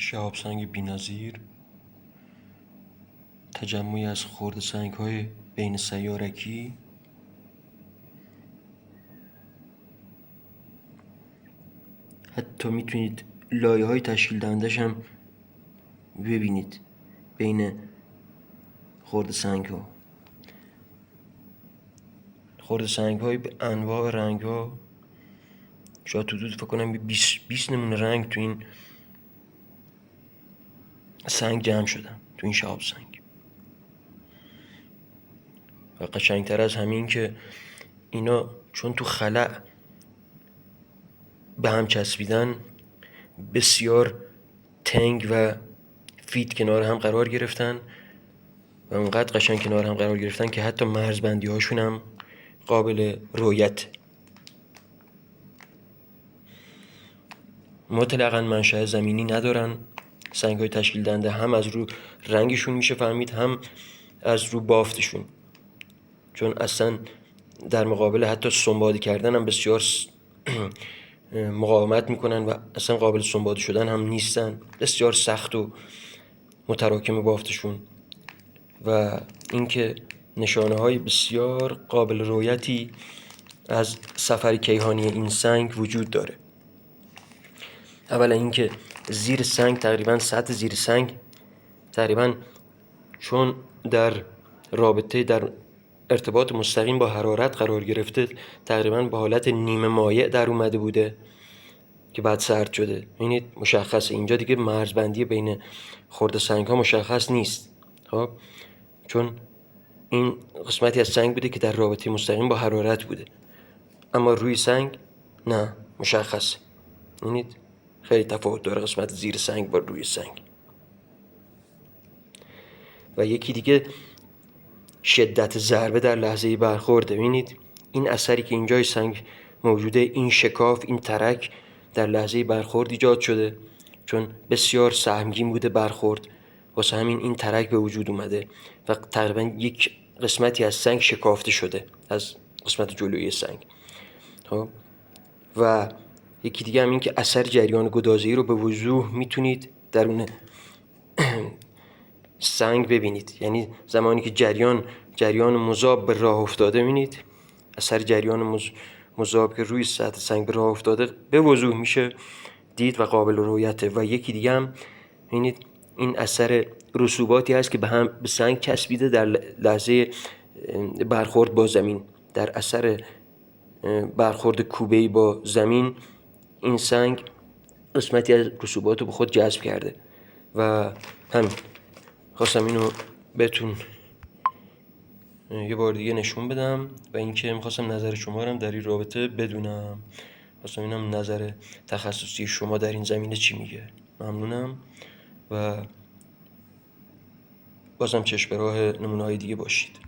شهاب سنگ بی‌نظیر، تجمعی از خرد سنگ‌های بین سیارکی، حتی میتونید لایه‌های تشکیل دهندش هم ببینید بین خرد سنگ‌ها. خرد سنگ‌های به انواع رنگ‌ها، شاید حدود فکر کنم 20 نمونه رنگ تو این سنگ جمع شدن، تو این شهاب سنگ. و قشنگتر از همین که اینا چون تو خلأ به هم چسبیدن، بسیار تنگ و فیت کنار هم قرار گرفتن و اونقدر قشنگ کنار هم قرار گرفتن که حتی مرزبندی هاشون هم قابل رؤیت. مطلقاً منشأ زمینی ندارن سنگ های تشکیل دهنده، هم از رو رنگشون میشه فهمید، هم از رو بافتشون، چون اصلا در مقابل حتی سنباده کردن هم بسیار مقاومت میکنن و اصلا قابل سنباده شدن هم نیستن، بسیار سخت و متراکم بافتشون. و اینکه نشانه های بسیار قابل رؤیتی از سفر کیهانی این سنگ وجود داره. اولا اینکه زیر سنگ تقریبا سطح زیر سنگ تقریبا چون در ارتباط مستقیم با حرارت قرار گرفته، تقریبا به حالت نیمه مایع در اومده بوده که بعد سرد شده. ببینید مشخصه اینجا دیگه مرزبندی بین خرد سنگ ها مشخص نیست، خب چون این قسمتی از سنگ بوده که در رابطه مستقیم با حرارت بوده، اما روی سنگ نه مشخصه. ببینید خیلی تفاوت داره قسمت زیر سنگ با روی سنگ. و یکی دیگه شدت ضربه در لحظه برخورد. ببینید این اثری که اینجای سنگ موجوده، این شکاف، این ترک در لحظه برخورد ایجاد شده، چون بسیار سهمگین بوده برخورد، واسه همین این ترک به وجود اومده و تقریبا یک قسمتی از سنگ شکافته شده از قسمت جلویی سنگ. خب و یکی دیگه هم این که اثر جریان گدازه‌ای رو به وضوح میتونید درون سنگ ببینید. یعنی زمانی که جریان مذاب به راه افتاده، ببینید اثر جریان مذاب که روی سطح سنگ به راه افتاده به وضوح میشه دید و قابل رؤیته. و یکی دیگه هم ببینید این اثر رسوباتی هست که به سنگ چسبیده در لحظه برخورد با زمین. در اثر برخورد کوبه‌ای با زمین این سنگ قسمتی از رسوبات رو به خود جذب کرده. و همین خواستم اینو بهتون یه بار دیگه نشون بدم و اینکه میخواستم نظر شما رو هم در این رابطه بدونم. خواستم اینم نظر تخصصی شما در این زمینه چی میگه. ممنونم و بازم چشم به راه نمونه‌های دیگه باشید.